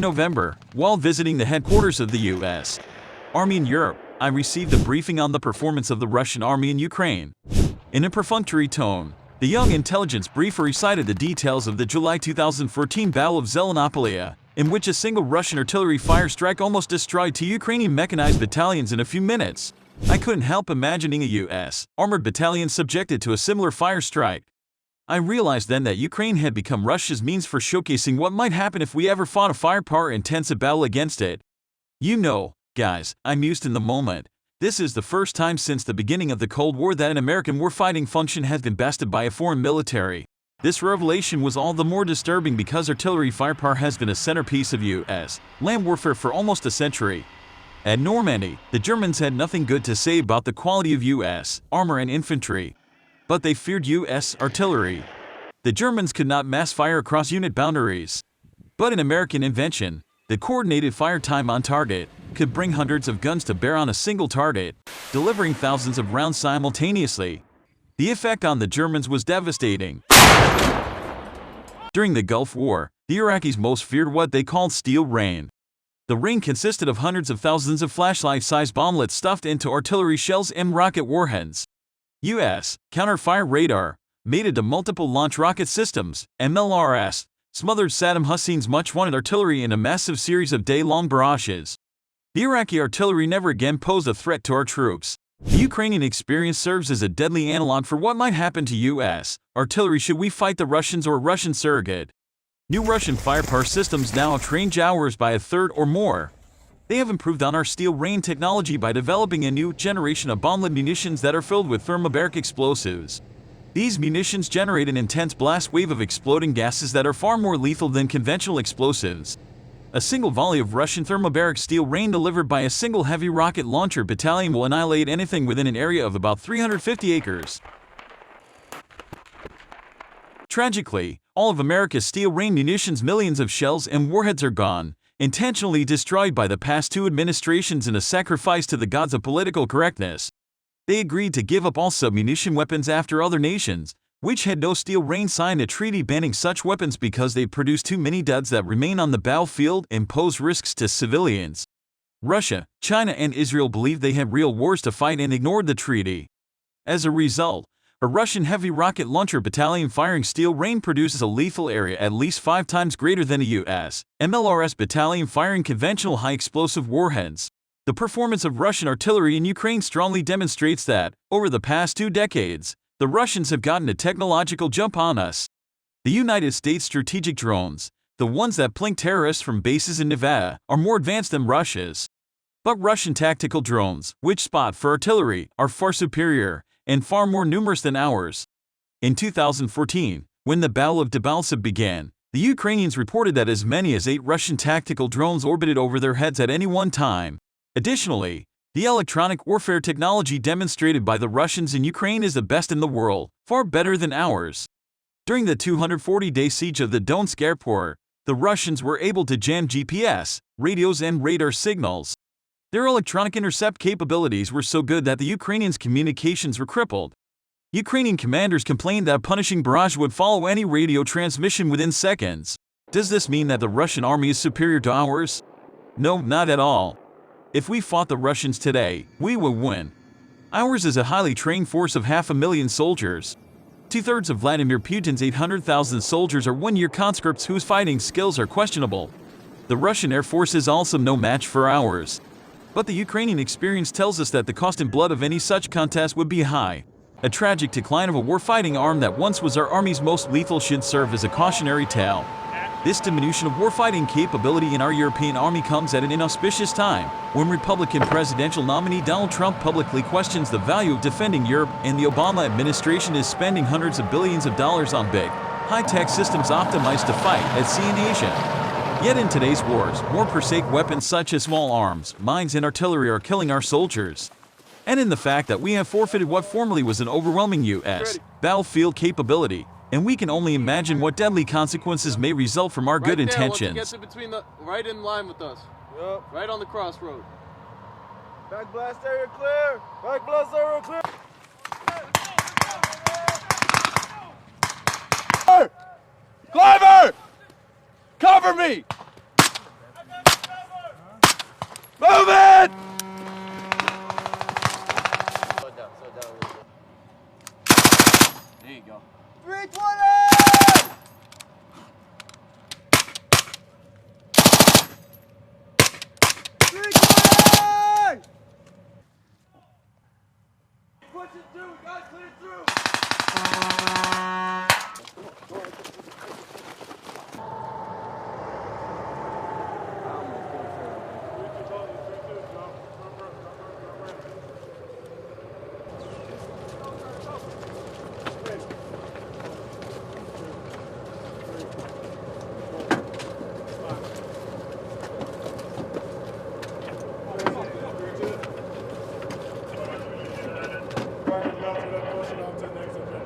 In November, while visiting the headquarters of the U.S. Army in Europe, I received a briefing on the performance of the Russian army in Ukraine. In a perfunctory tone, the young intelligence briefer recited the details of the July 2014 Battle of Zelenopillya, in which a single Russian artillery fire strike almost destroyed two Ukrainian mechanized battalions in a few minutes. I couldn't help imagining a U.S. armored battalion subjected to a similar fire strike. I realized then that Ukraine had become Russia's means for showcasing what might happen if we ever fought a firepower-intensive battle against it. You know, guys, I mused in the moment. This is the first time since the beginning of the Cold War that an American warfighting function has been bested by a foreign military. This revelation was all the more disturbing because artillery firepower has been a centerpiece of U.S. land warfare for almost a century. At Normandy, the Germans had nothing good to say about the quality of U.S. armor and infantry. But they feared U.S. artillery. The Germans could not mass fire across unit boundaries. But an American invention, the coordinated fire time on target, could bring hundreds of guns to bear on a single target, delivering thousands of rounds simultaneously. The effect on the Germans was devastating. During the Gulf War, the Iraqis most feared what they called steel rain. The rain consisted of hundreds of thousands of flashlight-sized bomblets stuffed into artillery shells and rocket warheads. U.S. counter-fire radar, mated to multiple launch rocket systems, MLRS, smothered Saddam Hussein's much-wanted artillery in a massive series of day-long barrages. The Iraqi artillery never again posed a threat to our troops. The Ukrainian experience serves as a deadly analog for what might happen to U.S. artillery should we fight the Russians or a Russian surrogate. New Russian firepower systems now train Jaguars by a third or more. They have improved on our steel rain technology by developing a new generation of bomblet munitions that are filled with thermobaric explosives. These munitions generate an intense blast wave of exploding gases that are far more lethal than conventional explosives. A single volley of Russian thermobaric steel rain delivered by a single heavy rocket launcher battalion will annihilate anything within an area of about 350 acres. Tragically, all of America's steel rain munitions, millions of shells and warheads are gone, intentionally destroyed by the past two administrations in a sacrifice to the gods of political correctness. They agreed to give up all submunition weapons after other nations, which had no steel rain, signed a treaty banning such weapons because they produce too many duds that remain on the battlefield and pose risks to civilians. Russia, China and Israel believed they had real wars to fight and ignored the treaty. As a result, a Russian heavy rocket launcher battalion firing steel rain produces a lethal area at least 5 times greater than a U.S. MLRS battalion firing conventional high-explosive warheads. The performance of Russian artillery in Ukraine strongly demonstrates that, over the past 2 decades, the Russians have gotten a technological jump on us. The United States strategic drones, the ones that plink terrorists from bases in Nevada, are more advanced than Russia's. But Russian tactical drones, which spot for artillery, are far superior and far more numerous than ours. In 2014, when the Battle of Debaltseve began, the Ukrainians reported that as many as 8 Russian tactical drones orbited over their heads at any one time. Additionally, the electronic warfare technology demonstrated by the Russians in Ukraine is the best in the world, far better than ours. During the 240-day siege of the Donetsk airport, the Russians were able to jam GPS, radios and radar signals. Their electronic intercept capabilities were so good that the Ukrainians' communications were crippled. Ukrainian commanders complained that a punishing barrage would follow any radio transmission within seconds. Does this mean that the Russian army is superior to ours? No, not at all. If we fought the Russians today, we would win. Ours is a highly trained force of 500,000 soldiers. 2/3 of Vladimir Putin's 800,000 soldiers are one-year conscripts whose fighting skills are questionable. The Russian Air Force is also no match for ours. But the Ukrainian experience tells us that the cost in blood of any such contest would be high. A tragic decline of a warfighting arm that once was our army's most lethal should serve as a cautionary tale. This diminution of warfighting capability in our European army comes at an inauspicious time, when Republican presidential nominee Donald Trump publicly questions the value of defending Europe and the Obama administration is spending hundreds of billions of dollars on big, high-tech systems optimized to fight at sea in Asia. Yet in today's wars, more prosaic weapons such as small arms, mines and artillery are killing our soldiers. And in the fact that we have forfeited what formerly was an overwhelming U.S. battlefield capability, and we can only imagine what deadly consequences may result from our good intentions. Once it gets in between right in line with us. Yep. Right on the crossroad. Back blast area clear! Back blast area clear! Cliver! Cover me! go. 320! Push it through, we gotta clear it through! Pushing on to the next event.